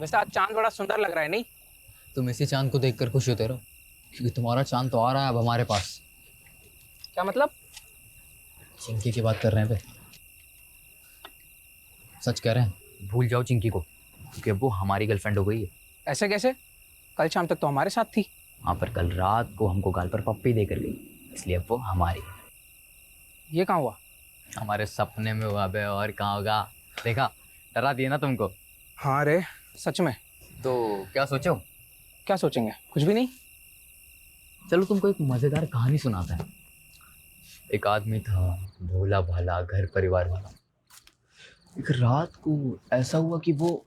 वैसे आज चांद बड़ा सुंदर लग रहा है, नहीं? तुम इसी चांद को देखकर खुश होते रहो, क्योंकि तुम्हारा चांद तो आ रहा है अब हमारे पास। क्या मतलब? चिंकी की बात कर रहे हैं बे। सच कह रहे हैं, भूल जाओ चिंकी को, क्योंकि अब वो हमारी गर्लफ्रेंड हो गई है। ऐसे कैसे? कल शाम तक तो हमारे साथ थी। हाँ, पर कल रात को हमको गाल पर पप्पी देकर गई, इसलिए अब वो हमारी है। ये कहाँ हुआ? हमारे सपने में हुआ बे, और कहाँ होगा। देखा, डरा दिया ना तुमको। हाँ रे, सच में। तो क्या सोचो? क्या सोचेंगे? कुछ भी नहीं। चलो तुमको एक मजेदार कहानी सुनाता है। एक आदमी था, भोला भाला, घर परिवार वाला। एक रात को ऐसा हुआ कि वो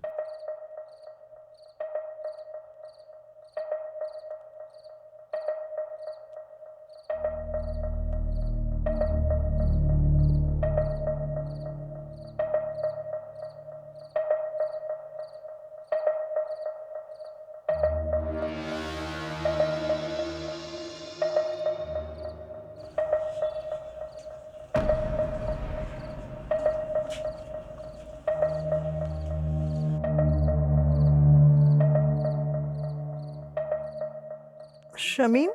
शमीम,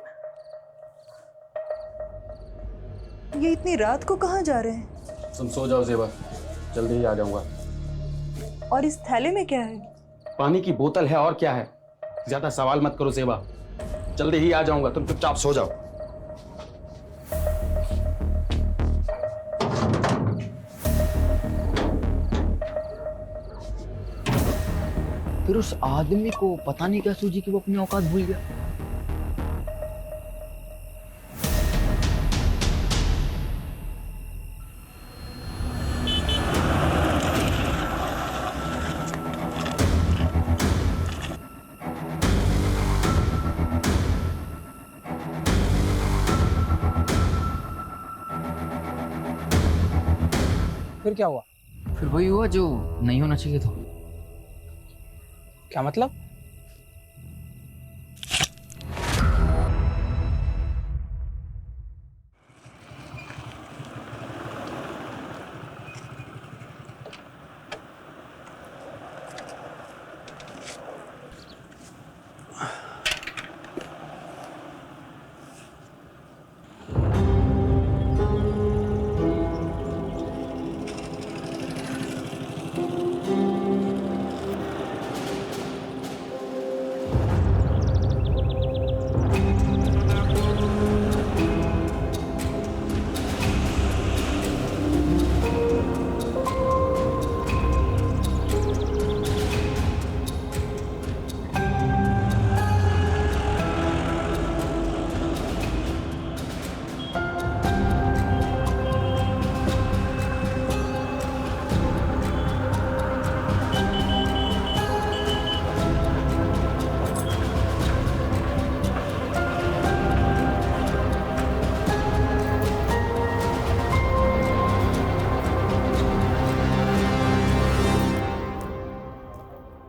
ये इतनी रात को कहाँ जा रहे हैं? तुम सो जाओ ज़ेबा, जल्दी ही आ जाऊंगा। और इस थैले में क्या है? पानी की बोतल है, और क्या है? ज्यादा सवाल मत करो ज़ेबा, जल्दी ही आ जाऊंगा, तुम चुपचाप सो जाओ। फिर उस आदमी को पता नहीं क्या सूझी कि वो अपनी औकात भूल गया। फिर क्या हुआ? फिर वही हुआ जो नहीं होना चाहिए था। क्या मतलब?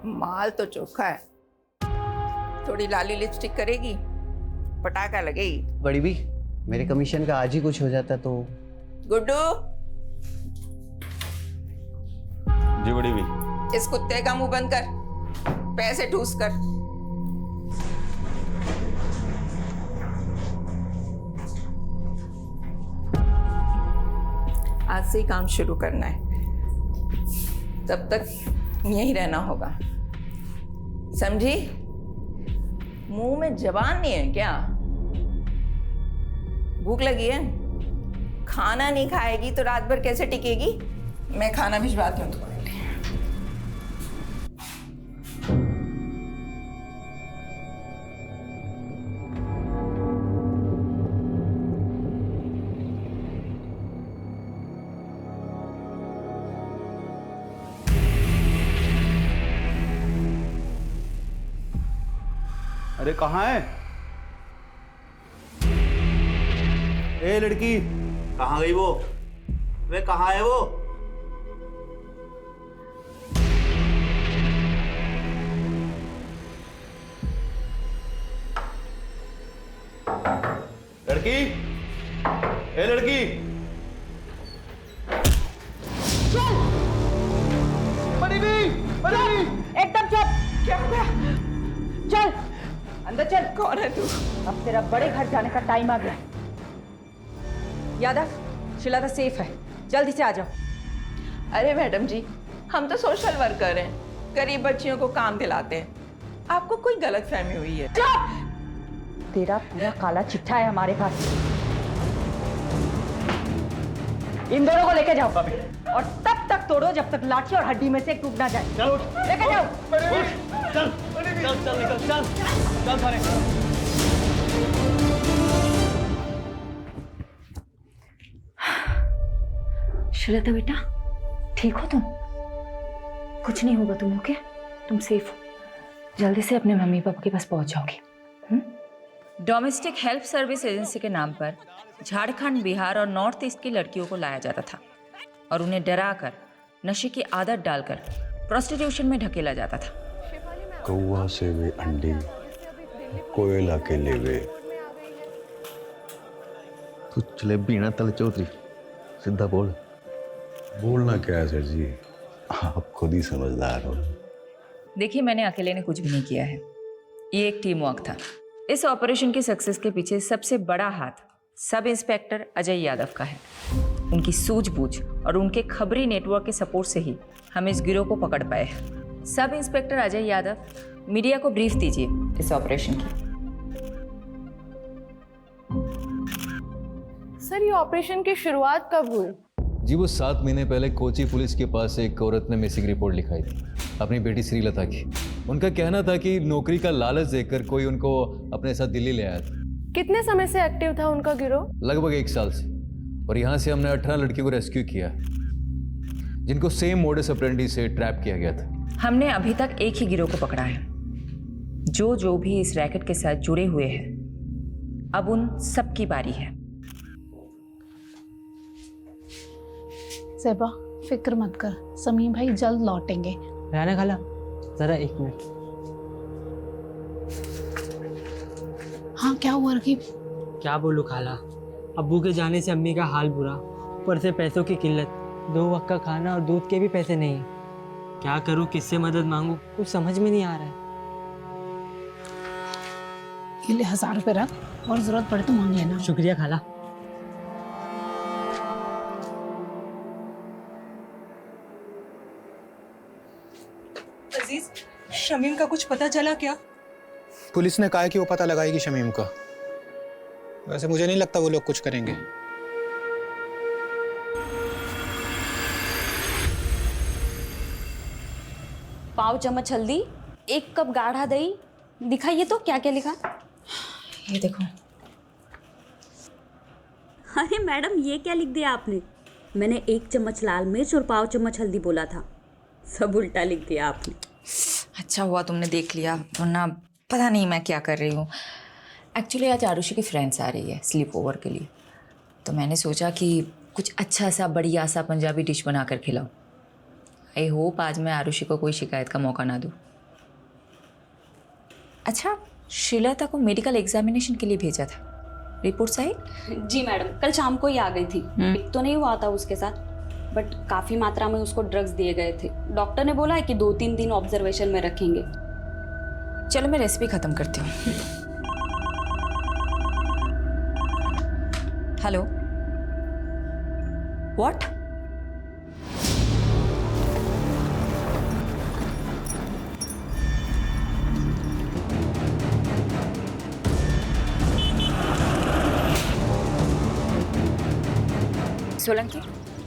माल तो चोखा है, थोड़ी लाली लिपस्टिक करेगी, पटाखा लगेगी। बड़ी भी, मेरे कमीशन का आज ही कुछ हो जाता तो। गुड्डू, जी बड़ी भी। इस कुत्ते का मुंह बंद कर, पैसे ठूस कर। आज से ही काम शुरू करना है, तब तक यहीं रहना होगा, समझी? मुंह में जबान नहीं है क्या? भूख लगी है? खाना नहीं खाएगी तो रात भर कैसे टिकेगी? मैं खाना भिजवाती हूँ तुम्हारे लिए। अरे कहाँ है? ए लड़की, कहाँ गई वो? वे कहाँ है वो? लड़की, ए लड़की, चल, बड़ी भी, एकदम चुप। कौन है तू? अब तेरा बड़े घर जाने का टाइम आ गया। यादव, शीला सेफ है, जल्दी से आ जाओ। अरे मैडम जी, हम तो सोशल वर्कर हैं, गरीब बच्चियों को काम दिलाते हैं। आपको कोई गलतफहमी हुई है। तेरा पूरा काला चिट्ठा है हमारे पास। इन दोनों को लेके जाओ और तब तक तोड़ो जब तक लाठी और हड्डी में से एक टूट ना जाए। चलो लेके जाओ। चल निकल, चल सारे। श्वेता बेटा, ठीक हो तुम? कुछ नहीं होगा तुम्हें, ओके? तुम सेफ हो। जल्दी से अपने मम्मी पापा के पास पहुंच जाओगी। डोमेस्टिक हेल्प सर्विस एजेंसी के नाम पर झारखंड, बिहार और नॉर्थ ईस्ट की लड़कियों को लाया जाता था और उन्हें डराकर, नशे की आदत डालकर प्रोस्टिट्यूशन में ढकेला जाता था। कौवा से वे अंडे, कोयला के लेवे। तू जलेबी ना तल चौधरी, सीधा बोल। बोलना क्या है सर जी, आप खुद ही समझदार हो। देखिए, मैंने अकेले ने कुछ भी नहीं किया है, ये एक टीम वर्क था। इस ऑपरेशन की सक्सेस के पीछे सबसे बड़ा हाथ सब इंस्पेक्टर अजय यादव का है। उनकी सूझबूझ और उनके खबरी नेटवर्क के सपोर्ट से ही हम इस गिरोह को पकड़ पाए हैं। Sub inspector Ajay Yadav, media को ब्रीफ दीजिए इस ऑपरेशन की। सर, ये ऑपरेशन की शुरुआत कब हुई? जी वो 7 महीने पहले कोची पुलिस के पास एक औरत ने मिसिंग रिपोर्ट लिखाई थी, अपनी बेटी श्रीलता की। उनका कहना था कि नौकरी का लालच देकर कोई उनको अपने साथ दिल्ली ले आया था। कितने समय से एक्टिव था उनका गिरोह? लगभग 1 साल से। और यहाँ से हमने 18 लड़कियों को रेस्क्यू किया, जिनको सेम मोडस ऑपरेंडी से ट्रैप किया गया था। हमने अभी तक एक ही गिरोह को पकड़ा है। जो भी इस रैकेट के साथ जुड़े हुए हैं, अब उन सबकी बारी है। ज़ेबा, फिक्र मत कर, समीम भाई जल्द लौटेंगे। राना खाला, जरा 1 मिनट। हाँ, क्या हुआ रकीब? क्या बोलूँ खाला, अब्बू के जाने से अम्मी का हाल बुरा, ऊपर से पैसों की किल्लत, 2 वक्त का खाना और दूध के भी पैसे नहीं। क्या करूँ, किससे मदद मांगूँ, कुछ समझ में नहीं आ रहा है। ये ले 1000 रुपये रख, और जरूरत पड़े तो मांग लेना। शुक्रिया खाला। अजीज, शमीम का कुछ पता चला क्या? पुलिस ने कहा है कि वो पता लगाएगी शमीम का। वैसे मुझे नहीं लगता वो लोग कुछ करेंगे। पाव चम्मच हल्दी, 1 कप गाढ़ा दही। दिखाइए तो क्या क्या लिखा। ये देखो। अरे मैडम, ये क्या लिख दिया आपने? मैंने 1 चम्मच लाल मिर्च और पाव चम्मच हल्दी बोला था, सब उल्टा लिख दिया आपने। अच्छा हुआ तुमने देख लिया, वरना पता नहीं मैं क्या कर रही हूँ। एक्चुअली आज आरुषि की फ्रेंड्स आ रही है स्लीप ओवर के लिए, तो मैंने सोचा कि कुछ अच्छा सा बढ़िया सा पंजाबी डिश बना कर खिलाऊँ। आई होप आज मैं आरुषि को कोई शिकायत का मौका ना दूँ। अच्छा, श्रीलता को मेडिकल एग्जामिनेशन के लिए भेजा था, रिपोर्ट्स आई? जी मैडम, कल शाम को ही आ गई थी। एक तो नहीं हुआ था उसके साथ, बट काफ़ी मात्रा में उसको ड्रग्स दिए गए थे। डॉक्टर ने बोला है कि 2-3 दिन ऑब्जर्वेशन में रखेंगे। चलो मैं रेसिपी ख़त्म करती हूँ। Hello, what? Solanki,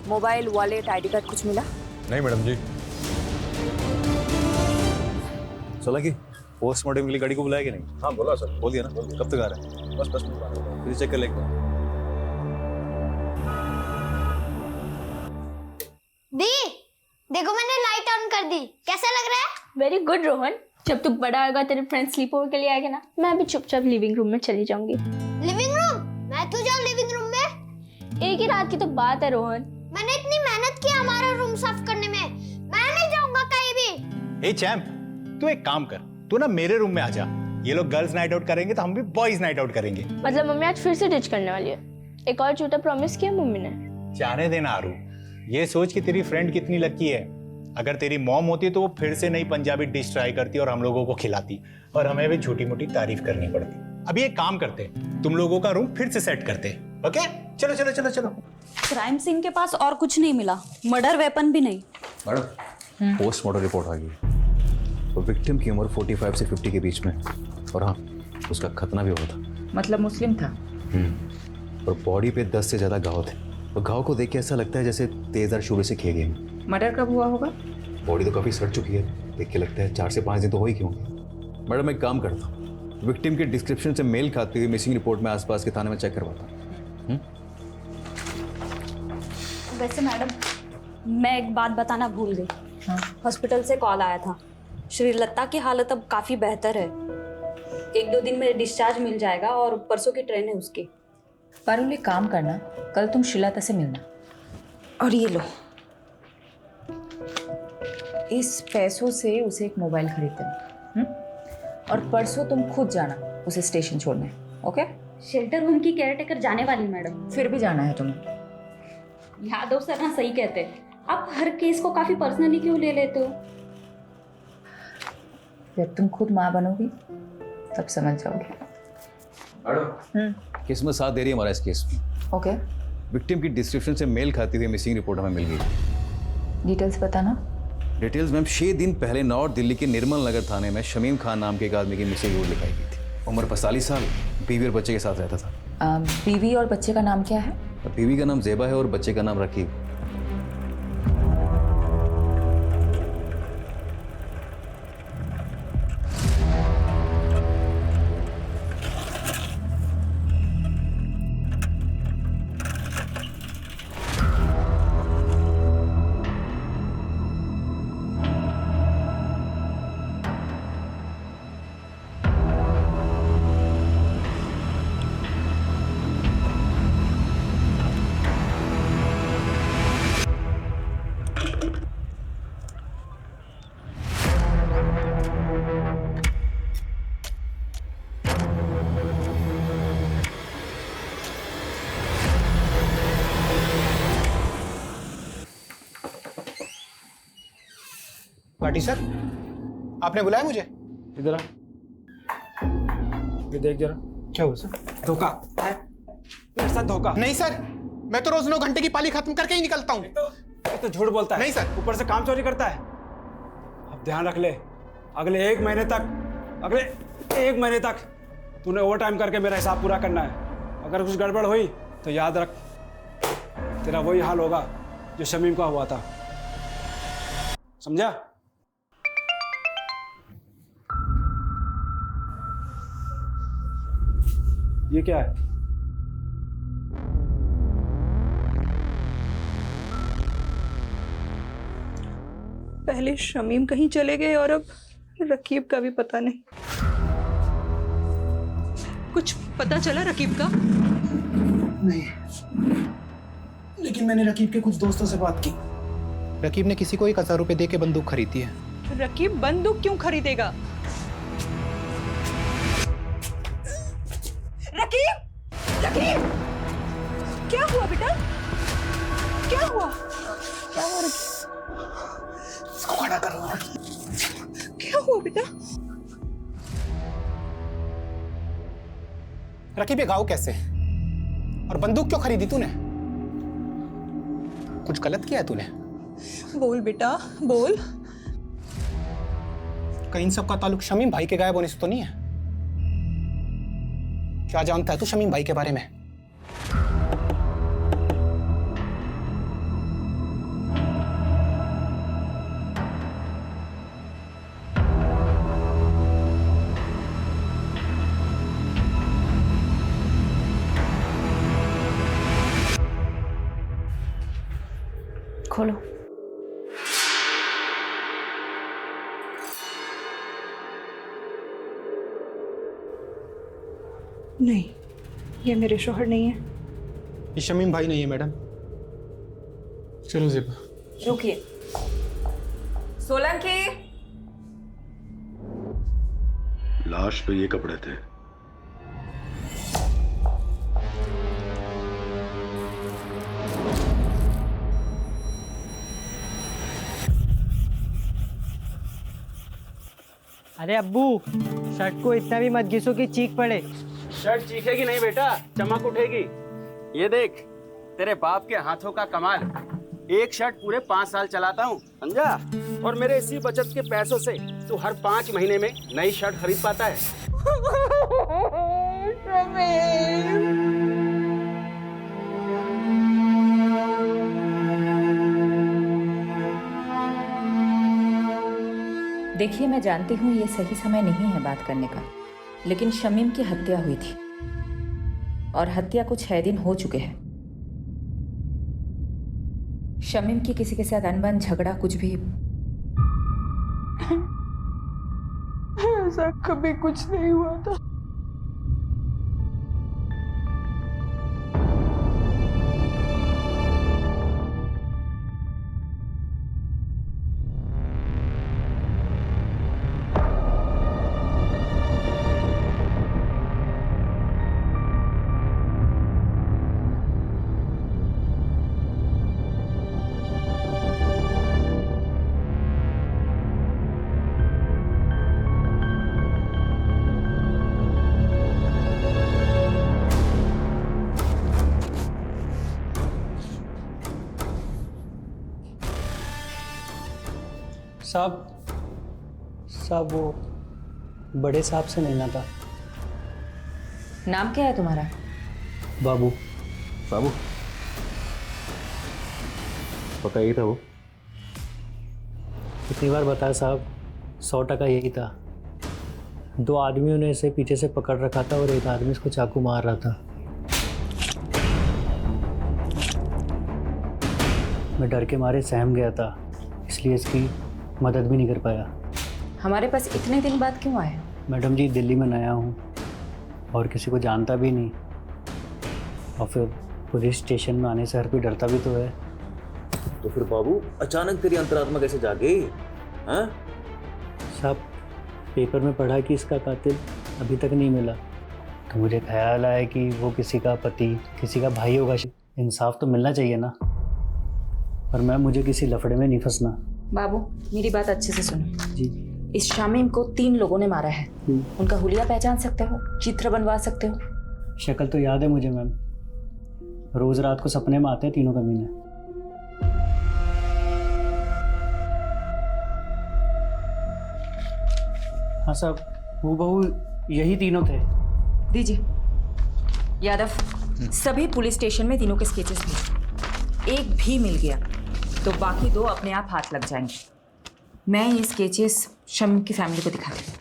mobile, wallet, ID card कुछ मिला? नहीं मैडम जी। सोलंकी, पोस्टमार्टम के लिए गाड़ी को बुलाया कि नहीं? हाँ बोला सर। बोल दिया ना? कब तक आ रहा है? बस 10 मिनट। फिर चेक कर लेंगे। दी, देखो मैंने लाइट ऑन कर दी, कैसा लग रहा है? Very good Rohan. जब तू बड़ा होगा, तेरे फ्रेंड स्लीप ओवर के लिए आएगा ना, मैं भी चुपचाप लिविंग रूम में चली जाऊंगी। Living room? मैं तो जाऊँ लिविंग रूम में? एक ही रात की तो बात है रोहन। मैंने इतनी मेहनत की हमारा रूम साफ करने में, मैं नहीं जाऊंगा कहीं भी। ए चैंप, तू एक काम कर, तू ना मेरे रूम में आ जा। ये लोग गर्ल्स नाइट आउट करेंगे तो हम भी बॉयज नाइट आउट करेंगे। मतलब मम्मी आज फिर से डिच करने वाली है? एक और झूठा प्रॉमिस किया मम्मी ने। जाने देना आरू, ये सोच कि तेरी फ्रेंड कितनी लकी है, अगर तेरी मॉम होती तो वो फिर से नई पंजाबी डिश ट्राई करती और हम लोगों को खिलाती और हमें भी छोटी मोटी तारीफ करनी पड़ती। अभी एक काम करते, तुम लोगों का रूम फिर से सेट करते। ओके, चलो चलो चलो चलो। क्राइम सीन के पास और कुछ नहीं मिला, मर्डर वेपन भी नहीं। मैडम पोस्टमार्टम रिपोर्ट आ गई तो विक्टिम की उम्र 45 से 50 के बीच में, और हाँ उसका खतना भी हुआ था। मतलब मुस्लिम था। और बॉडी पे 10 से ज़्यादा घाव थे, और घाव को देख के ऐसा लगता है जैसे तेज़दार शूले से किए गए। मर्डर कब हुआ होगा? बॉडी तो काफ़ी सड़ चुकी है, देख के लगता है 4 से 5 दिन तो हो ही क्यों। मैडम मैं एक काम करता हूँ, विक्टिम के डिस्क्रिप्शन से मेल खाती हुई मिसिंग रिपोर्ट में आसपास के थाने में चेक करवाता हूँ। वैसे मैडम मैं एक बात बताना भूल गई। हॉस्पिटल से कॉल आया था, श्रीलता की हालत अब काफ़ी बेहतर है। 1-2 दिन में डिस्चार्ज मिल जाएगा और परसों की ट्रेन है उसकी। पारुल एक काम करना, कल तुम श्रीलता से मिलना। और ये लो, इस पैसों से उसे एक मोबाइल खरीद देना। और परसों तुम खुद जाना उसे स्टेशन छोड़ने। ओके? शेल्टर होम की केयरटेकर जाने वाली मैडम। फिर भी जाना है तुम्हें। यादव सर ना सही कहते हैं, आप हर केस को काफी पर्सनली क्यों ले लेते हो? जब तुम खुद माँ बनोगी तब समझ जाओगी। किस्मत साथ दे रही है हमारा इस केस में। ओके, विक्टिम की डिस्क्रिप्शन से मेल खाती हुई मिसिंग रिपोर्ट हमें मिल गई। डिटेल्स बताना। डिटेल्स मैम 6 दिन पहले नॉर्थ दिल्ली के निर्मल नगर थाने में शमीम खान नाम के एक आदमी की मिसिंग रिपोर्ट लिखाई गई थी। उम्र 45 साल, बीवी और बच्चे के साथ रहता था। बीवी और बच्चे का नाम क्या है? बीवी का नाम ज़ेबा है और बच्चे का नाम रकीब। पार्टी सर, आपने बुलाया मुझे? इधर आ, ये देख जरा। क्या हुआ सर? धोखा है मेरे साथ, धोखा। नहीं सर, मैं तो रोज 9 घंटे की पाली खत्म करके ही निकलता हूँ। तो झूठ बोलता है। नहीं सर। ऊपर से काम चोरी करता है। अब ध्यान रख ले, अगले 1 महीने तक तूने ओवर टाइम करके मेरा हिसाब पूरा करना है। अगर कुछ गड़बड़ हुई तो याद रख, तेरा वही हाल होगा जो शमीम का हुआ था। समझा? ये क्या है? पहले शमीम कहीं चले गए और अब रकीब का भी पता नहीं। कुछ पता चला रकीब का? नहीं, लेकिन मैंने रकीब के कुछ दोस्तों से बात की। रकीब ने किसी को 1000 रुपए दे के बंदूक खरीदी है। रकीब बंदूक क्यों खरीदेगा? रकीब! रकीब! क्या हुआ बेटा? क्या हुआ? क्या हुआ रकीब? इसको खड़ा करो। क्या हुआ बेटा? रकीब ये घाव कैसे? और बंदूक क्यों खरीदी तूने? कुछ गलत किया है तूने? बोल बेटा, बोल। कहीं इन सब का ताल्लुक शमीम भाई के गायब होने से तो नहीं है? क्या जानता है तू शमीम भाई के बारे में? खोलो। नहीं, ये मेरे शौहर नहीं है। ये शमीम भाई नहीं है मैडम। चलो ज़ेबा। रुकिए। सोलंकी। लाश पे ये कपड़े थे। अरे अब्बू, शर्ट को इतना भी मत घिसो कि चीख पड़े। शर्ट चीखेगी नहीं बेटा, चमक उठेगी। ये देख, तेरे बाप के हाथों का कमाल। एक शर्ट पूरे 5 साल चलाता हूँ, समझा? और मेरे इसी बचत के पैसों से तू हर 5 महीने में नई शर्ट खरीद पाता है। देखिए, मैं जानती हूँ ये सही समय नहीं है बात करने का, लेकिन शमीम की हत्या हुई थी और हत्या को 6 दिन हो चुके हैं। शमीम की किसी के साथ अनबन, झगड़ा, कुछ भी? ऐसा कभी कुछ नहीं हुआ था। साहब वो बड़े साहब से मिलना था। नाम क्या है तुम्हारा? बाबू। बाबू पक्का यही था वो? कितनी बार बताया साहब, 100% यही था। 2 आदमियों ने इसे पीछे से पकड़ रखा था और एक आदमी इसको चाकू मार रहा था। मैं डर के मारे सहम गया था, इसलिए इसकी मदद भी नहीं कर पाया। हमारे पास इतने दिन बाद क्यों आए? मैडम जी, दिल्ली में नया हूँ और किसी को जानता भी नहीं, और फिर पुलिस स्टेशन में आने से हर कोई डरता भी तो है। तो फिर बाबू अचानक तेरी अंतरात्मा कैसे जागे? हाँ साहब, पेपर में पढ़ा कि इसका कातिल अभी तक नहीं मिला, तो मुझे ख्याल आया कि वो किसी का पति, किसी का भाई होगा। इंसाफ तो मिलना चाहिए ना। पर मैम, मुझे किसी लफड़े में नहीं फंसना। बाबू, मेरी बात अच्छे से सुनो जी। इस शामीम को 3 लोगों ने मारा है। उनका हुलिया पहचान सकते हो? चित्र बनवा सकते हो? शक्ल तो याद है मुझे मैम, रोज रात को सपने में आते हैं तीनों कमीने। हाँ साहब, वो बहू यही तीनों थे। दीजिए यादव, सभी पुलिस स्टेशन में तीनों के स्केचेस थे। एक भी मिल गया तो बाकी 2 अपने आप हाथ लग जाएंगे। मैं ये स्केचेस शमीम की फैमिली को दिखाती हूँ।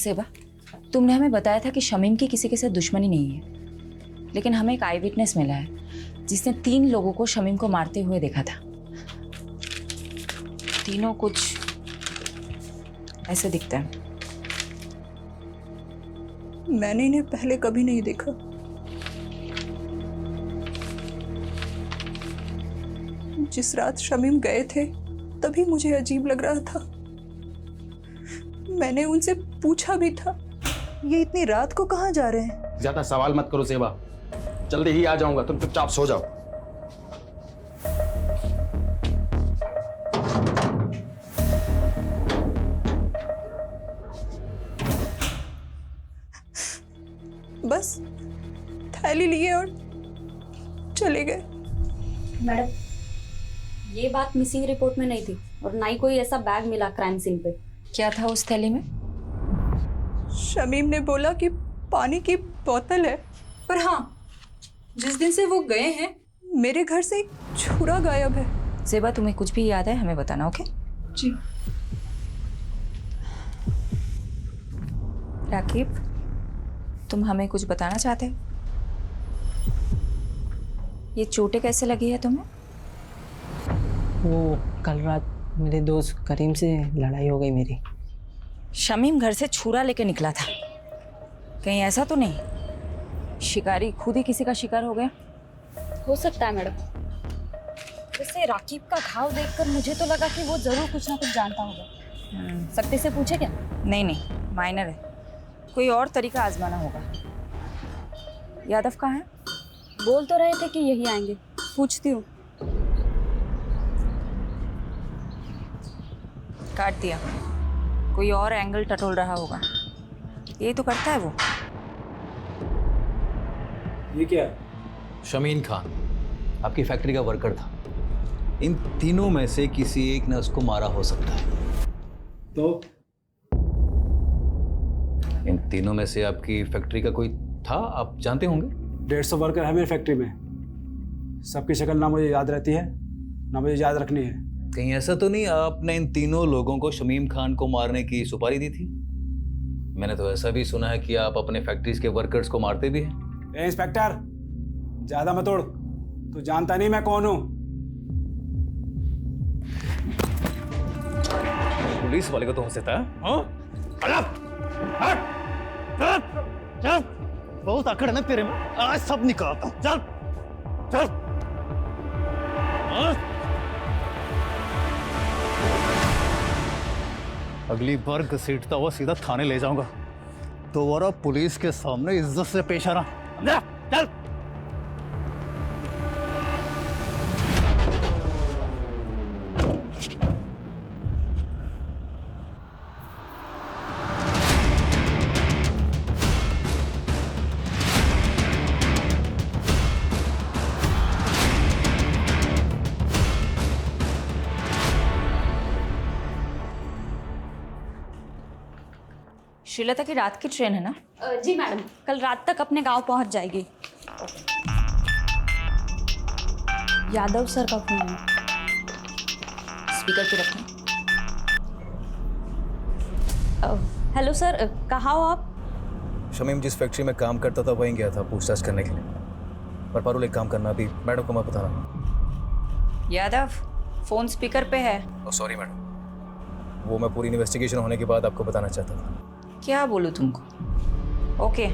सेबा, तुमने हमें बताया था कि शमीम की किसी के साथ दुश्मनी नहीं है, लेकिन हमें एक आई विटनेस मिला है जिसने 3 लोगों को शमीम को मारते हुए देखा था। तीनों कुछ ऐसे दिखते हैं। मैंने इन्हें पहले कभी नहीं देखा। जिस रात शमीम गए थे तभी मुझे अजीब लग रहा था। मैंने उनसे पूछा भी था, ये इतनी रात को कहाँ जा रहे हैं? ज्यादा सवाल मत करो सेबा, जल्दी ही आ जाऊंगा, तुम चुपचाप सो जाओ। बस थैली लिए और चले गए। मैडम, ये बात मिसिंग रिपोर्ट में नहीं थी और ना ही कोई ऐसा बैग मिला क्राइम सीन पे। क्या था उस थैली में? शमीम ने बोला कि पानी की बोतल है, पर हाँ, जिस दिन से वो गए हैं मेरे घर से एक छुरा गायब है। ज़ेबा, तुम्हें कुछ भी याद है हमें बताना, ओके? जी। राकीब, तुम हमें कुछ बताना चाहते हो? ये चोटें कैसे लगी है तुम्हें? वो कल रात मेरे दोस्त करीम से लड़ाई हो गई मेरी। शमीम घर से छुरा लेके निकला था, कहीं ऐसा तो नहीं शिकारी खुद ही किसी का शिकार हो गया? हो सकता है मैडम। वैसे राकीब का घाव देखकर मुझे तो लगा कि वो जरूर कुछ ना कुछ जानता होगा। सकते से पूछे क्या? नहीं नहीं, माइनर है, कोई और तरीका आजमाना होगा। यादव कहाँ है? बोल तो रहे थे कि यही आएंगे, पूछती हूँ। काट दिया, कोई और एंगल टटोल रहा होगा। यही तो करता है वो। ये क्या है? शमीन खान आपकी फैक्ट्री का वर्कर था। इन तीनों में से किसी एक ने उसको मारा हो सकता है। तो इन तीनों में से आपकी फैक्ट्री का कोई था, आप जानते होंगे? 150 वर्कर है मेरी फैक्ट्री में। सबकी शक्ल ना मुझे याद रहती है ना मुझे याद रखनी है। कहीं ऐसा तो नहीं आपने इन तीनों लोगों को शमीम खान को मारने की सुपारी दी थी? मैंने तो ऐसा भी सुना है कि आप अपने फैक्ट्रीज के वर्कर्स को मारते भी हैं। ए इंस्पेक्टर, ज्यादा मत उड़, तू जानता नहीं मैं कौन हूं। पुलिस वाले को तो हो सकता है। बहुत आकड़ है ना तेरे में, आज सब निकालता हूं। चल चल। अगली बार घसीटता हुआ सीधा थाने ले जाऊंगा। दोबारा पुलिस के सामने इज्जत से पेश आना, समझा? चल। श्रीलता की रात की ट्रेन है ना? जी मैडम, कल रात तक अपने गांव पहुंच जाएगी। यादव सर का फोन है। स्पीकर पे रखें। हेलो सर, कहाँ हो आप? शमीम जिस फैक्ट्री में काम करता था वहीं गया था पूछताछ करने के लिए। पर पारुल एक काम करना, अभी मैडम को मैं बताना। यादव, फोन स्पीकर पे है। सॉरी मैडम, वो मैं पूरी इन्वेस्टिगेशन होने के बाद आपको बताना चाहता था। क्या बोलूं तुमको? ओके।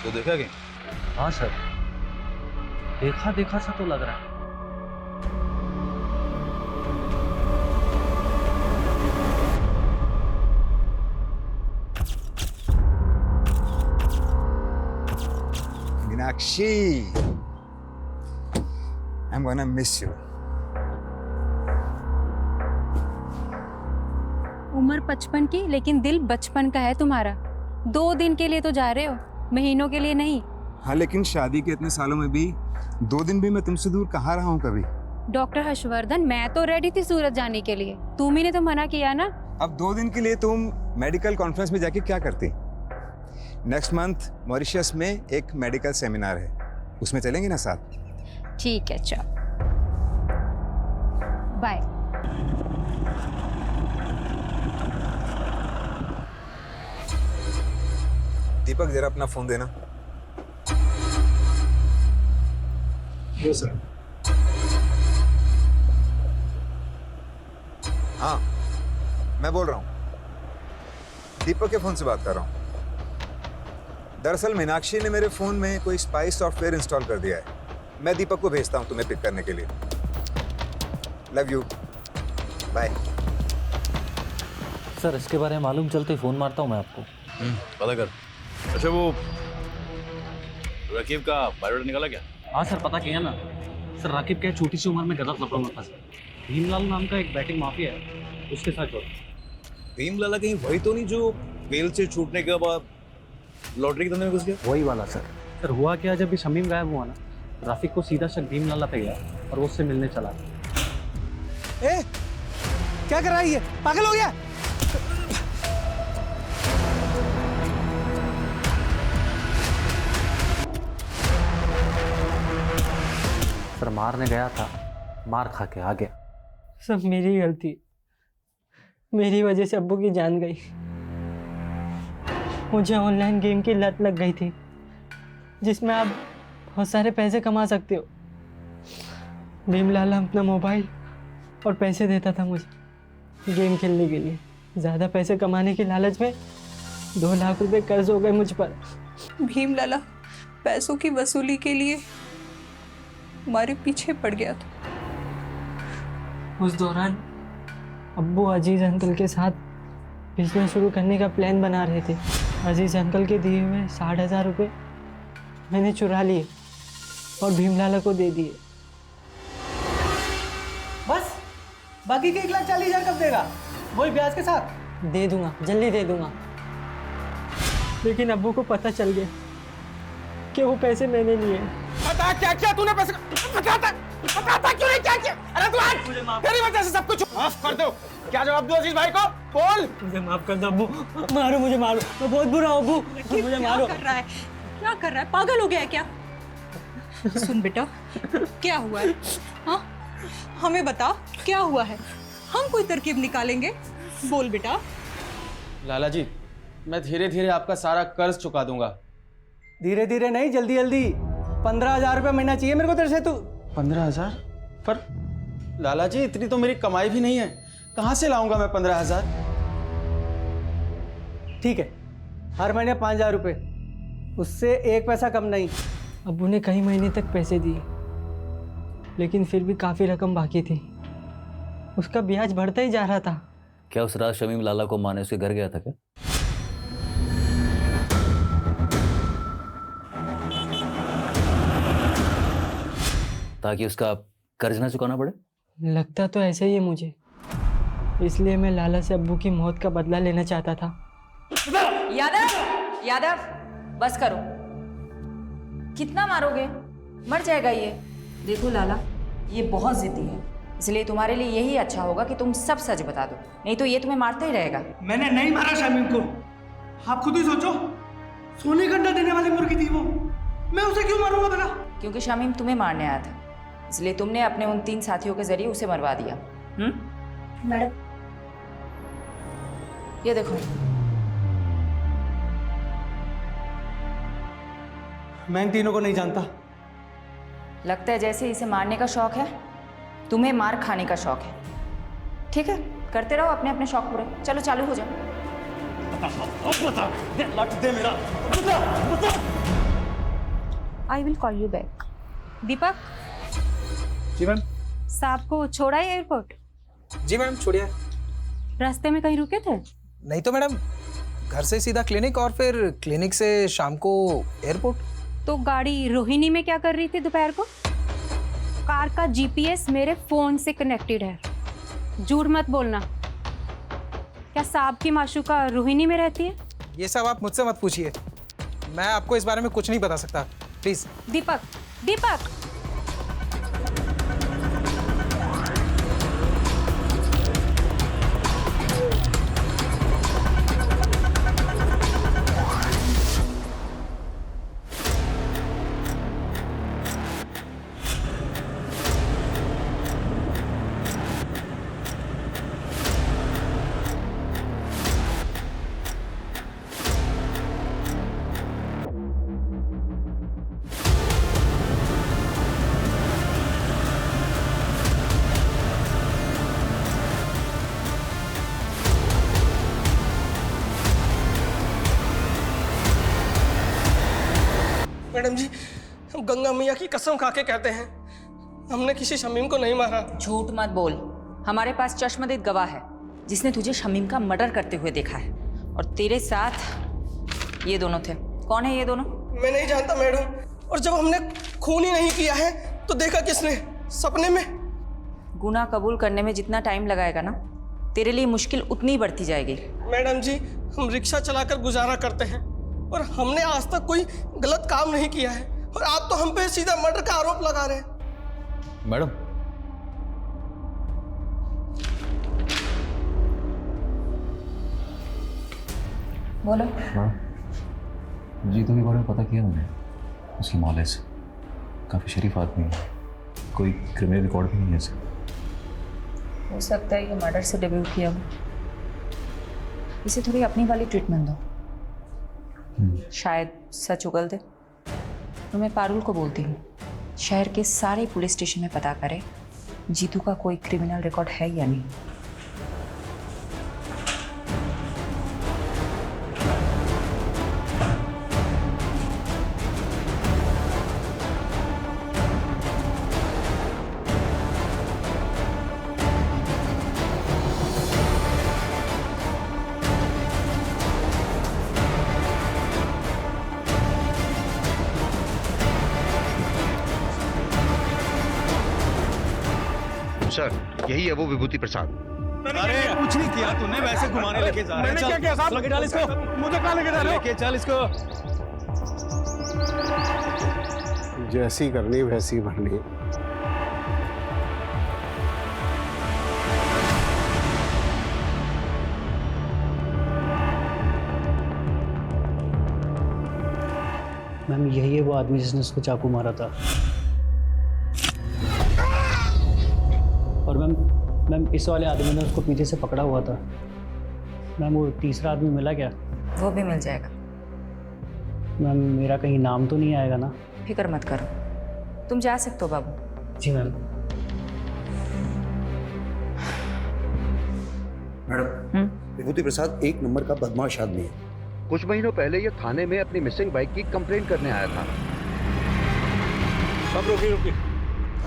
तो देखा क्या? हाँ सर, देखा देखा सा तो लग रहा है। Meenakshi, I'm gonna miss you. उम्र 55 की लेकिन दिल बचपन का है तुम्हारा। 2 दिन के लिए तो जा रहे हो, महीनों के लिए नहीं। हाँ, लेकिन शादी के इतने सालों में भी 2 दिन भी मैं तुमसे दूर कहाँ रहा हूँ कभी। डॉक्टर हर्षवर्धन, मैं तो रेडी थी सूरत जाने के लिए, तुम ही ने तो मना किया ना। अब 2 दिन के लिए तुम मेडिकल कॉन्फ्रेंस में जाके क्या करती? नेक्स्ट मंथ मॉरिशस में एक मेडिकल सेमिनार है, उसमें चलेंगे ना साथ? ठीक है, चल बाय। दीपक, जरा अपना फोन देना। Yes sir. हाँ, मैं बोल रहा हूँ, दीपक के फोन से बात कर रहा हूँ। दरअसल मीनाक्षी ने मेरे फोन में कोई स्पाई सॉफ्टवेयर इंस्टॉल कर दिया है। मैं दीपक को भेजता हूँ तुम्हें पिक करने के लिए। Love you, bye. सर, इसके बारे में मालूम चलते फ़ोन मारता हूँ मैं आपको। पता कर। अच्छा, वो रकीब का बायोडाटा निकाला क्या? हाँ सर, पता किया ना सर। राकीब क्या छोटी सी उम्र में गलत लफड़ों में फंसा। भीमलाल नाम का एक बैटिंग माफिया है, उसके साथ जोड़ा। भीमलाल कहीं वही तो नहीं जो बेल से छूटने के बाद लॉटरी के धंधे में घुस गया? वही वाला सर। सर हुआ क्या, जब भी शमीम गायब हुआ ना, राफिक को सीधा शक भीम लाला पे गया और वो उससे मिलने चला। ए, क्या कर रहा है ये? पागल हो गया? सर मारने गया था, मार खा के आ गया। सब मेरी गलती, मेरी वजह से अब्बू की जान गई। मुझे ऑनलाइन गेम की लत लग गई थी जिसमें आप बहुत सारे पैसे कमा सकते हो। भीमलाला अपना मोबाइल और पैसे देता था मुझे गेम खेलने के लिए। ज़्यादा पैसे कमाने के लालच में 2 लाख रुपए कर्ज हो गए मुझ पर। भीमलाला पैसों की वसूली के लिए हमारे पीछे पड़ गया था। उस दौरान अब्बू अजीज़ अंकल के साथ बिजनेस शुरू करने का प्लान बना रहे थे। अजीज़ अंकल के दिए हुए 60,000 रुपये मैंने चुरा लिए और भीमलाला को दे दिए। बस बाकी के 1,40,000 कब देगा? वही ब्याज के साथ? दे दूंगा, जल्दी दे दूंगा। लेकिन अब्बू को पता चल गया कि वो पैसे मैंने लिए। बता क्या किया तूने पैसे? बताता क्यों नहीं क्या किया? अरे तू आज तेरी वजह से सब कुछ माफ कर दो। क्या जवाब दूं अजीज भाई को? बोल। मुझे माफ कर दो अब्बू, मारो मुझे, मारो, मैं बहुत बुरा हूं अब्बू, मुझे मारो। क्या कर रहा है? क्या कर रहा है? पागल हो गया है क्या? सुन बेटा, क्या हुआ है? हाँ, हमें बता क्या हुआ है, हम कोई तरकीब निकालेंगे। बोल बेटा। लाला जी, मैं धीरे धीरे आपका सारा कर्ज चुका दूंगा। धीरे धीरे नहीं, जल्दी जल्दी। 15,000 रुपये महीना चाहिए मेरे को तेरे से। तू 15,000? पर लाला जी इतनी तो मेरी कमाई भी नहीं है, कहाँ से लाऊंगा मैं 15,000? ठीक है, हर महीने 5,000 रुपये, उससे 1 पैसा कम नहीं। अब्बू ने कई महीने तक पैसे दिए लेकिन फिर भी काफ़ी रकम बाकी थी। उसका ब्याज बढ़ता ही जा रहा था। क्या उस रात शमीम लाला को माने उसके घर गया था क्या? ताकि उसका कर्ज ना चुकाना पड़े? लगता तो ऐसे ही है मुझे, इसलिए मैं लाला से अब्बू की मौत का बदला लेना चाहता था। यादव, यादव, बस करो। कितना मारोगे? मर जाएगा ये। देखो लाला, ये बहुत जिद्दी है, इसलिए तुम्हारे लिए यही अच्छा होगा कि तुम सब सच बता दो, नहीं तो ये तुम्हें मारता ही रहेगा। मैंने नहीं मारा शमीम को, आप खुद ही सोचो। सोने का अंडा देने वाली मुर्गी थी वो, मैं उसे क्यों मारूंगा भला? क्योंकि शमीम तुम्हें मारने आया था, इसलिए तुमने अपने उन 3 साथियों के जरिए उसे मरवा दिया। मैडम, ये देखो। मैं इन तीनों को नहीं जानता। लगता है जैसे इसे मारने का शौक है, तुम्हें मार खाने का शौक है। ठीक है, करते रहो अपने अपने शौक पूरे। चलो चालू हो जाओ। I will call you back. Deepak, जी मैम। साहब को छोड़ा है एयरपोर्ट? जी मैम, छोड़िए। रास्ते में कहीं रुके थे? नहीं तो मैडम, घर से सीधा क्लिनिक और फिर क्लिनिक से शाम को एयरपोर्ट। तो गाड़ी रोहिणी में क्या कर रही थी दोपहर को? कार का जीपीएस मेरे फोन से कनेक्टेड है, झूठ मत बोलना। क्या साहब की माशूका रोहिणी में रहती है? ये सब आप मुझसे मत पूछिए, मैं आपको इस बारे में कुछ नहीं बता सकता, प्लीज। दीपक, दीपक, मैडम जी, हम गंगा मैया की कसम खा के कहते हैं, हमने किसी शमीम को नहीं मारा। झूठ मत बोल। हमारे पास चश्मदीद गवाह है जिसने तुझे शमीम का मर्डर करते हुए देखा है, और तेरे साथ ये दोनों थे। कौन है ये दोनों? मैं नहीं जानता मैडम, और जब हमने खून ही नहीं किया है तो देखा किसने? सपने में। गुनाह कबूल करने में जितना टाइम लगाएगा ना, तेरे लिए मुश्किल उतनी बढ़ती जाएगी। मैडम जी, हम रिक्शा चलाकर गुजारा करते हैं और हमने आज तक कोई गलत काम नहीं किया है, और आप तो हम पे सीधा मर्डर का आरोप लगा रहे हैं। मैडम, बोलो। जीतू के बारे में पता किया मैंने, उसकी मौले से काफ़ी शरीफ आदमी है, कोई क्रिमिनल रिकॉर्ड भी नहीं है इसका। हो सकता है ये मर्डर से डेब्यू किया हो। इसे थोड़ी अपनी वाली ट्रीटमेंट दो, शायद सच उगल दे। तो मैं पारुल को बोलती हूँ शहर के सारे पुलिस स्टेशन में पता करे जीतू का कोई क्रिमिनल रिकॉर्ड है या नहीं। सर, यही है वो विभूति प्रसाद। अरे कुछ नहीं किया तूने, वैसे घुमाने लेके जा रहे हैं। मैंने क्या किया साहब? लगे डाल इसको। मुझे कहाँ लेके जा रहे हो? लेके चल इसको। जैसी करनी वैसी भरनी। मैम यही है वो आदमी जिसने उसको चाकू मारा था। और मैम इस वाले आदमी ने उसको पीछे से पकड़ा हुआ था। मैम वो तीसरा आदमी मिला क्या? वो भी मिल जाएगा। मैम मेरा कहीं नाम तो नहीं आएगा ना? फिक्र मत करो, तुम जा सकते हो बाबू। जी मैम। मैडम, विभूति प्रसाद एक नंबर का बदमाश आदमी है। कुछ महीनों पहले ये थाने में अपनी मिसिंग बाइक की कंप्लेंट करने आया था। सब रोकिए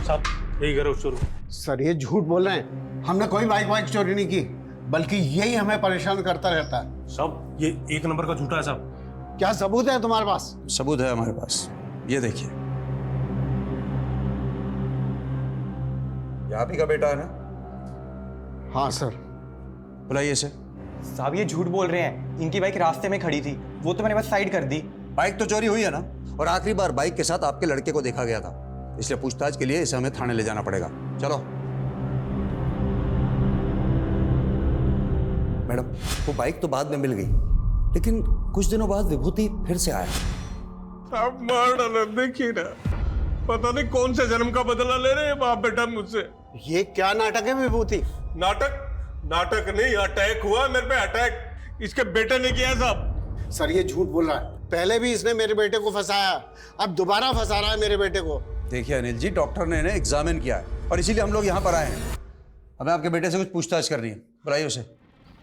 साहब, यही करो शुरू। सर ये झूठ बोल रहे हैं, हमने कोई बाइक चोरी नहीं की, बल्कि यही हमें परेशान करता रहता है। साहब ये एक नंबर का झूठा है साहब। क्या सबूत है तुम्हारे पास? सबूत है हमारे पास, ये देखिए। आप ही का बेटा है ना? हाँ सर। बुलाइए इसे। साहब ये झूठ बोल रहे हैं, इनकी बाइक रास्ते में खड़ी थी, वो तो मैंने बस साइड कर दी। बाइक तो चोरी हुई है ना, और आखिरी बार बाइक के साथ आपके लड़के को देखा गया था, इसलिए पूछताछ के लिए इसे हमें थाने ले जाना पड़ेगा। चलो। मैडम, वो बाइक तो बाद में मिल गई, लेकिन कुछ दिनों बाद विभूति फिर से आया। आप मार डाला, देखिए ना, पता नहीं कौन से जन्म का बदला ले रहे हैं बाप बेटा मुझसे। ये क्या नाटक है विभूति? नाटक नहीं, अटैक हुआ मेरे पे, अटैक इसके बेटे ने किया साहब। सर ये झूठ बोल रहा है, पहले भी इसने मेरे बेटे को फंसाया, अब दोबारा फंसा रहा है मेरे बेटे को। देखिए अनिल जी, डॉक्टर ने इन्हें एग्जामिन किया है और इसीलिए हम लोग यहाँ पर आए हैं। हमें आपके बेटे से कुछ पूछताछ करनी है, बुलाइए उसे।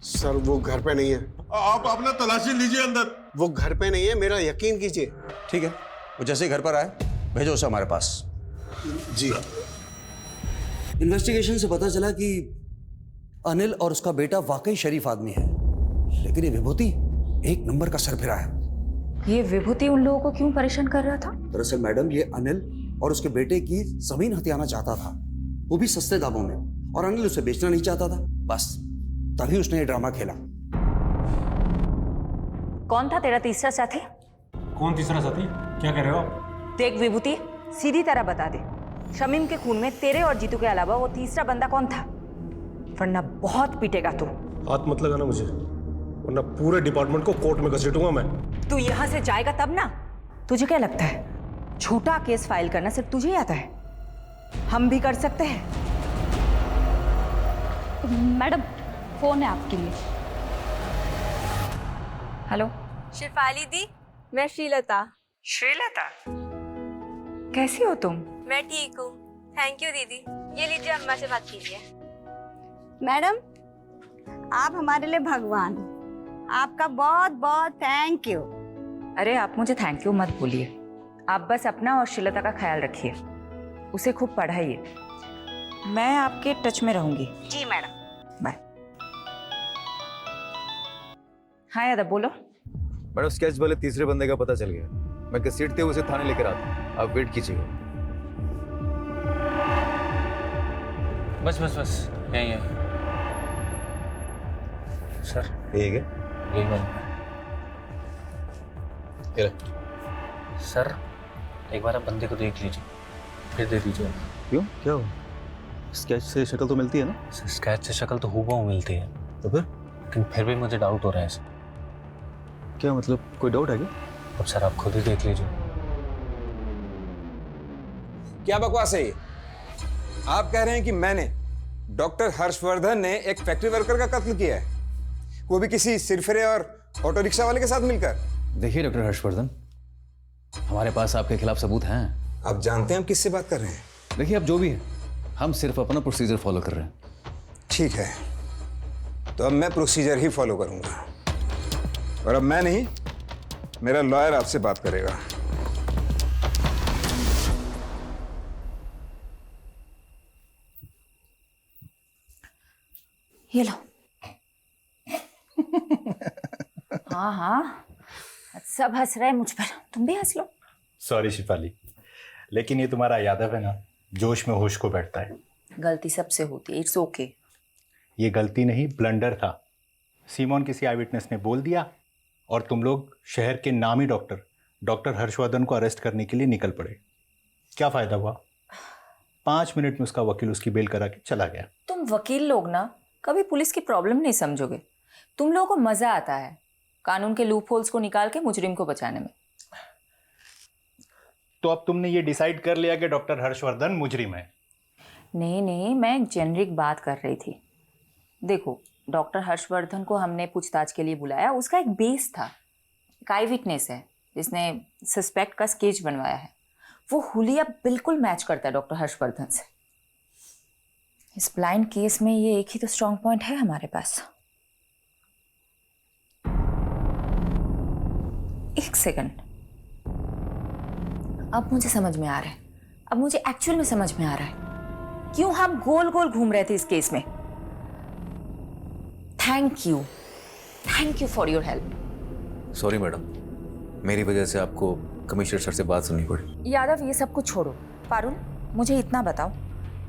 सर वो घर पे नहीं है। आप अपना तलाशी लीजिए अंदर। वो घर पे नहीं है, मेरा यकीन कीजिए। ठीक है, वो जैसे ही घर पर आए भेजो उसे हमारे पास। जी। इन्वेस्टिगेशन से पता चला कि अनिल और उसका बेटा वाकई शरीफ आदमी है, लेकिन ये विभूति एक नंबर का सरफिरा है। ये विभूति उन लोगों को क्यों परेशान कर रहा था? दरअसल मैडम, ये अनिल और उसके बेटे की जमीन हथियाना चाहता था, वो भी सस्ते दामों में, और अनिल उसे बेचना नहीं चाहता था। बस तभी उसने ये ड्रामा खेला। कौन था तेरा तीसरा साथी? कौन तीसरा साथी? क्या कह रहे हो आप? देख विभूति, सीधी तरह बता दे, शमीम के खून में तेरे और जीतू के अलावा वो तीसरा बंदा कौन था? वरना बहुत पीटेगा तू। हाथ मत लगाना मुझे, वरना पूरे डिपार्टमेंट को कोर्ट में घसीटूंगा मैं। तू यहाँ से जाएगा तब ना। तुझे क्या लगता है छोटा केस फाइल करना सिर्फ तुझे ही आता है? हम भी कर सकते हैं। मैडम फोन है आपके लिए। हेलो। शिफाली दी, मैं श्रीलता। श्रीलता, कैसी हो तुम? मैं ठीक हूँ, थैंक यू दीदी। ये लीजिए, अम्मा से बात कीजिए। मैडम आप हमारे लिए भगवान, आपका बहुत बहुत थैंक यू। अरे आप मुझे थैंक यू मत बोलिए, आप बस अपना और श्रीलता का ख्याल रखिए, उसे खूब पढ़ाइए। मैं आपके टच में रहूंगी। जी मैडम। बाय। हाँ यादव बोलो। मैडम, स्केच वाले तीसरे बंदे का पता चल गया, मैं घसीटते हुए उसे थाने लेकर आता हूँ, आप वेट कीजिएगा। बस बस बस, यही है सर। ठीक है, यही ये ले। सर एक बार आप बंदे को देख लीजिए, फिर दे दीजिए। क्यों, क्या हुआ? स्केच से शक्ल तो मिलती है ना? स्केच से शक्ल तो हूबहू मिलती है, तो फिर? लेकिन फिर भी मुझे डाउट हो रहा है सर। क्या मतलब, कोई डाउट है क्या? अब सर आप खुद ही देख लीजिए। क्या बकवास है ये? आप कह रहे हैं कि मैंने, डॉक्टर हर्षवर्धन ने एक फैक्ट्री वर्कर का कत्ल किया है, वो भी किसी सिरफिरे और ऑटो रिक्शा वाले के साथ मिलकर? देखिए डॉक्टर हर्षवर्धन, हमारे पास आपके खिलाफ सबूत हैं। आप जानते हैं हम किससे बात कर रहे हैं? देखिए अब जो भी है, हम सिर्फ अपना प्रोसीजर फॉलो कर रहे हैं। ठीक है, तो अब मैं प्रोसीजर ही फॉलो करूंगा, और अब मैं नहीं, मेरा लॉयर आपसे बात करेगा। ये लो। हाँ हाँ, सब हंस रहे हैं मुझ पर, तुम भी हंस लो। सॉरी शिफाली, लेकिन ये तुम्हारा यादव है ना, जोश में होश को बैठता है। गलती सबसे होती है, इट्स ओके। ये गलती नहीं, ब्लंडर था। सीमोन किसी आई विटनेस ने बोल दिया और तुम लोग शहर के नामी डॉक्टर हर्षवर्धन को अरेस्ट करने के लिए निकल पड़े। क्या फायदा हुआ? 5 मिनट में उसका वकील उसकी बेल करा के चला गया। तुम वकील लोग ना कभी पुलिस की प्रॉब्लम नहीं समझोगे। तुम लोगों को मजा आता है कानून के लूप होल्स को निकाल के मुजरिम को बचाने में। तो अब तुमने ये डिसाइड कर लिया कि डॉक्टर हर्षवर्धन मुजरिम है? नहीं, मैं एक जेनरिक बात कर रही थी। देखो, डॉक्टर हर्षवर्धन को हमने पूछताछ के लिए बुलाया, उसका एक बेस था, एक आई विटनेस है जिसने सस्पेक्ट का स्केच बनवाया है। वो हुलिया बिल्कुल मैच करता है डॉक्टर हर्षवर्धन से। इस ब्लाइंड केस में ये एक ही तो स्ट्रॉन्ग पॉइंट है हमारे पास। एक सेकंड, अब मुझे समझ में आ रहा है, अब मुझे एक्चुअल में समझ में आ रहा है क्यों हम गोल गोल घूम रहे थे इस केस में। Thank you for your help. Sorry madam, मेरी वजह से आपको कमिश्नर सर से बात सुननी पड़ी। यादव, ये सब कुछ छोड़ो। पारुल, मुझे इतना बताओ,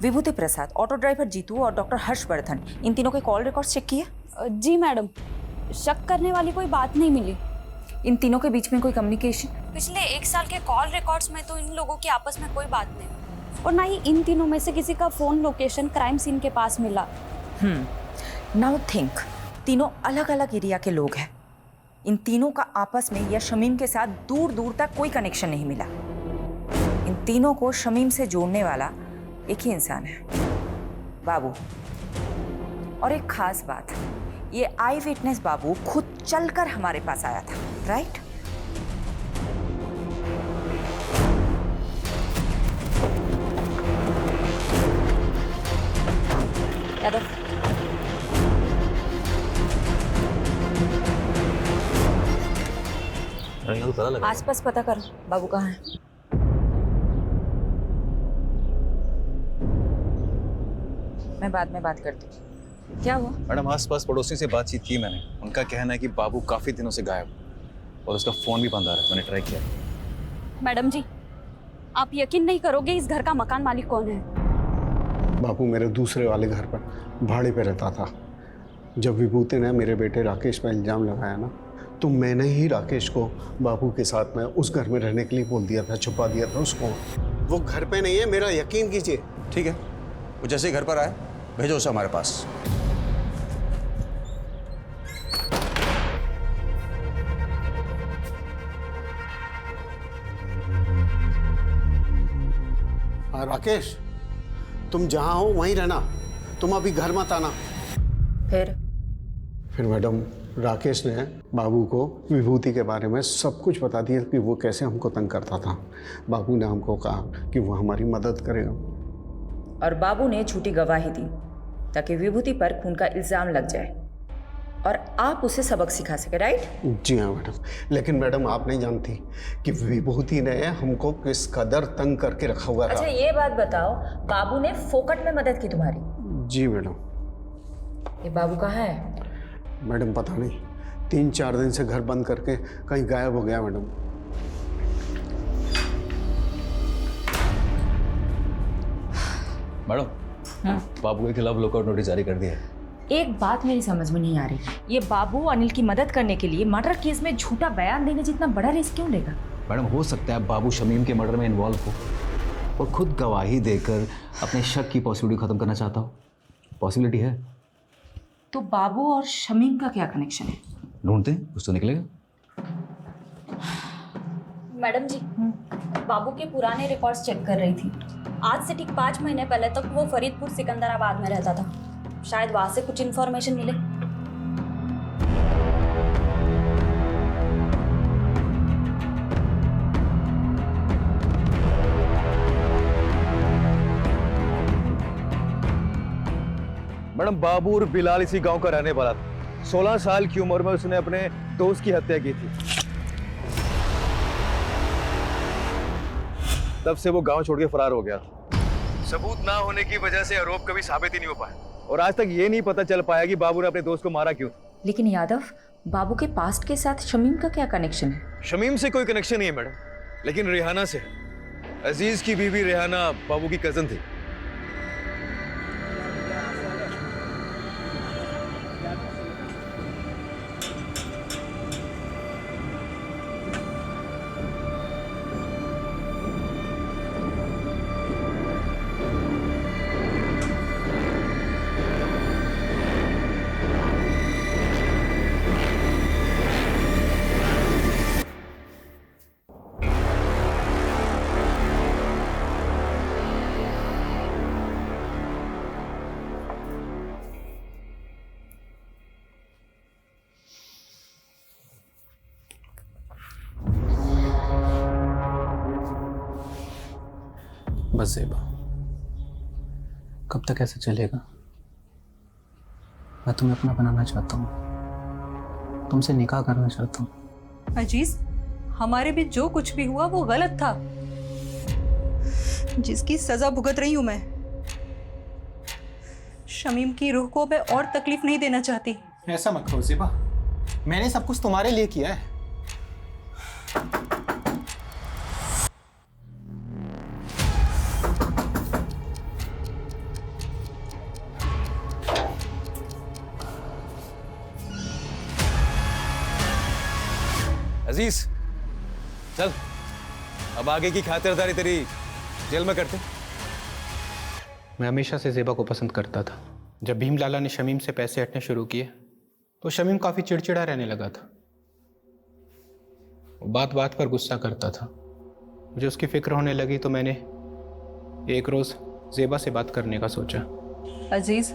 विभूति प्रसाद, ऑटो ड्राइवर जीतू और डॉक्टर हर्षवर्धन, इन तीनों के कॉल रिकॉर्ड्स चेक किए? जी मैडम, शक करने वाली कोई बात नहीं मिली। इन तीनों के बीच में कोई कम्युनिकेशन? पिछले 1 साल के कॉल रिकॉर्ड्स में तो इन लोगों की आपस में कोई बात नहीं, और ना ही इन तीनों में से किसी का फोन लोकेशन क्राइम सीन के पास मिला। नाउ थिंक, तीनों अलग अलग एरिया के लोग हैं। इन तीनों का आपस में या शमीम के साथ दूर दूर तक कोई कनेक्शन नहीं मिला। इन तीनों को शमीम से जोड़ने वाला एक ही इंसान है, बाबू। और एक खास बात, ये आई विटनेस बाबू खुद चलकर हमारे पास आया था, राइट? यादव, आसपास पता कर, बाबू कहाँ है? मैं बाद में बात करती हूँ। क्या हुआ? मैडम, आसपास पड़ोसी से बातचीत की मैंने, उनका कहना है कि बाबू काफी दिनों से गायब और उसका फोन भी बंद आ रहा है। मैंने ट्राई किया। मैडम जी, आप यकीन नहीं करोगे इस घर का मकान मालिक कौन है। बाबू मेरे दूसरे वाले घर पर भाड़े पे रहता था। जब विभूति ने मेरे बेटे राकेश पर इल्ज़ाम लगाया ना, तो मैंने ही राकेश को बाबू के साथ में उस घर में रहने के लिए बोल दिया था, छुपा दिया था उसको। वो घर पे नहीं है, मेरा यकीन कीजिए। ठीक है, वो जैसे ही घर पर आए भेजो उसे हमारे पास। राकेश, तुम जहाँ हो वहीं रहना, तुम अभी घर मत आना। फिर मैडम, राकेश ने बाबू को विभूति के बारे में सब कुछ बता दिया कि वो कैसे हमको तंग करता था। बाबू ने हमको कहा कि वो हमारी मदद करेगा, और बाबू ने झूठी गवाही दी ताकि विभूति पर खून का इल्जाम लग जाए और आप उसे सबक सिखा सके, राइट? जी हाँ मैडम। लेकिन मैडम, आप नहीं जानती कि विभूति ने हमको किस कदर तंग करके रखा हुआ था। अच्छा, ये बात बताओ, बाबू ने फोकट में मदद की तुम्हारी? जी मैडम। ये बाबू कहाँ है? मैडम पता नहीं, 3-4 दिन से घर बंद करके कहीं गायब हो गया मैडम। मैडम, बाबू के खिलाफ लुकआउट नोटिस जारी कर दिया है। एक बात मेरी समझ में नहीं आ रही, ये बाबू अनिल की मदद करने के लिए मर्डर केस में झूठा बयान देने जितना बड़ा रिस्क क्यों लेगा? मैडम हो सकता है बाबू शमीम के मर्डर में इन्वॉल्व हो और खुद गवाही देकर अपने शक की पॉसिबिलिटी खत्म करना चाहता हो। पॉसिबिलिटी है। तो बाबू और शमीम का क्या कनेक्शन है? ढूंढते हैं, कुछ तो निकलेगा। मैडम जी, बाबू के पुराने रिकॉर्ड्स चेक कर रही थी। आज से ठीक 5 महीने पहले तक वो फरीदपुर सिकंदराबाद में रहता था। शायद वहां से कुछ इन्फॉर्मेशन मिले। मैडम बाबू और बिलाल इसी गांव का रहने वाला था। 16 साल की उम्र में उसने अपने दोस्त की हत्या की थी। तब से वो गांव छोड़ के फरार हो गया। सबूत ना होने की वजह से आरोप कभी साबित ही नहीं हो पाया और आज तक ये नहीं पता चल पाया कि बाबू ने अपने दोस्त को मारा क्यों। लेकिन यादव, बाबू के पास्ट के साथ शमीम का क्या कनेक्शन है? शमीम से कोई कनेक्शन नहीं है मैडम, लेकिन रेहाना से। अजीज की बीवी रेहाना बाबू की कजन थी। बस ज़ेबा, कब तक ऐसे चलेगा? मैं तुम्हें अपना बनाना चाहता हूँ, तुमसे निकाह करना चाहता हूँ। अजीज, हमारे बीच जो कुछ भी हुआ वो गलत था, जिसकी सजा भुगत रही हूं मैं। शमीम की रूह को मैं और तकलीफ नहीं देना चाहती। ऐसा मत करो ज़ेबा, मैंने सब कुछ तुम्हारे लिए किया है। अजीज चल, अब आगे की खातिरदारी तेरी जेल में करते। मैं हमेशा से ज़ेबा को पसंद करता था। जब भीम लाला ने शमीम से पैसे हटने शुरू किए तो शमीम काफ़ी चिड़चिड़ा रहने लगा था। वो बात बात पर गुस्सा करता था। मुझे उसकी फिक्र होने लगी तो मैंने एक रोज़ ज़ेबा से बात करने का सोचा। अजीज,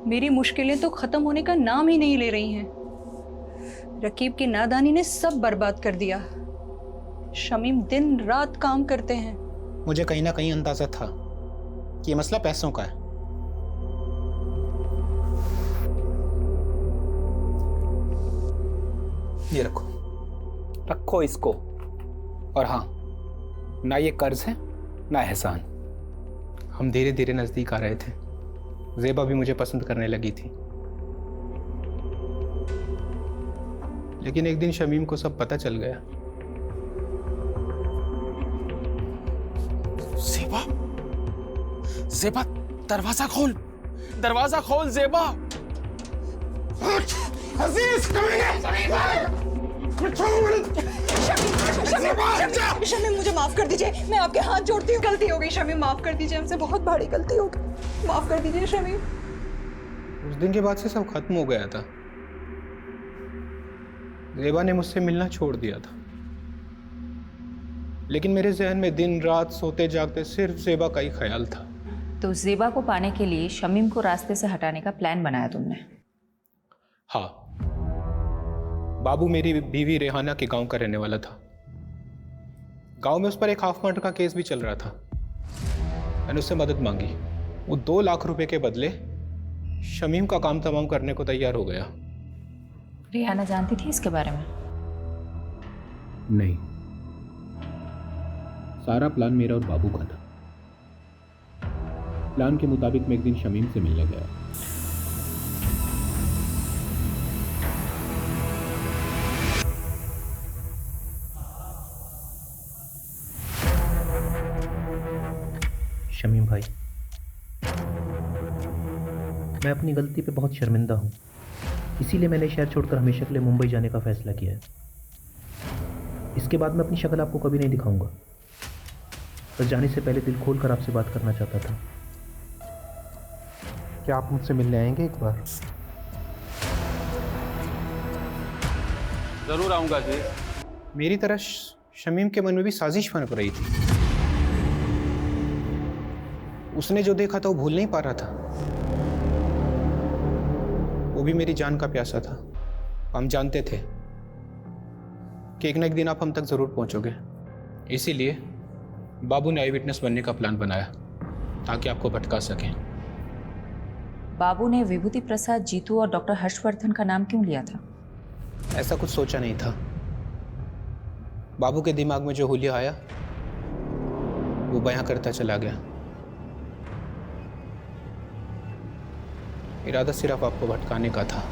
मेरी मुश्किलें तो ख़त्म होने का नाम ही नहीं ले रही हैं। रकीब की नादानी ने सब बर्बाद कर दिया। शमीम दिन रात काम करते हैं। मुझे कहीं ना कहीं अंदाजा था कि ये मसला पैसों का है। ये रखो, रखो इसको। और हाँ, ना ये कर्ज है ना एहसान। हम धीरे धीरे नजदीक आ रहे थे। ज़ेबा भी मुझे पसंद करने लगी थी। लेकिन एक दिन शमीम को सब पता चल गया। ज़ेबा, ज़ेबा, दरवाजा खोल, दरवाजा खोल ज़ेबा। अजीज, शमीम, मुझे माफ कर दीजिए, मैं आपके हाथ जोड़ती हूँ। गलती हो गई शमीम, माफ कर दीजिए, हमसे बहुत बड़ी गलती हो गई, माफ कर दीजिए शमीम। उस दिन के बाद से सब खत्म हो गया था। ज़ेबा ने मुझसे मिलना छोड़ दिया था, लेकिन मेरे जहन में दिन रात सोते जागते सिर्फ ज़ेबा का ही ख्याल था। तो ज़ेबा को पाने के लिए शमीम को रास्ते से हटाने का प्लान बनाया तुमने? हाँ, बाबू मेरी बीवी रेहाना के गांव का रहने वाला था। गांव में उस पर एक हाफ मर्डर का केस भी चल रहा था। मैंने उससे मदद मांगी। वो 2 लाख रुपए के बदले शमीम का काम तमाम करने को तैयार हो गया। रेहाना जानती थी इसके बारे में? नहीं, सारा प्लान मेरा और बाबू का था। प्लान के मुताबिक मैं एक दिन शमीम से मिलने गया। शमीम भाई, मैं अपनी गलती पे बहुत शर्मिंदा हूँ, इसीलिए मैंने शहर छोड़कर हमेशा के लिए मुंबई जाने का फैसला किया है। इसके बाद मैं अपनी शक्ल आपको कभी नहीं दिखाऊंगा, बस जाने से पहले दिल खोल कर आपसे बात करना चाहता था। क्या आप मुझसे मिलने आएंगे एक बार? जरूर आऊंगा जी। मेरी तरह शमीम के मन में भी साजिश पनप रही थी। उसने जो देखा था वो भूल नहीं पा रहा था। वो भी मेरी जान का प्यासा था। हम जानते थे कि एक न एक दिन आप हम तक जरूर पहुंचोगे, इसीलिए बाबू ने आई विटनेस बनने का प्लान बनाया ताकि आपको भटका सकें। बाबू ने विभूति प्रसाद, जीतू और डॉक्टर हर्षवर्धन का नाम क्यों लिया था? ऐसा कुछ सोचा नहीं था। बाबू के दिमाग में जो हुलिया आया वो बयां करता चला गया। इरादा सिर्फ आपको भटकाने का था।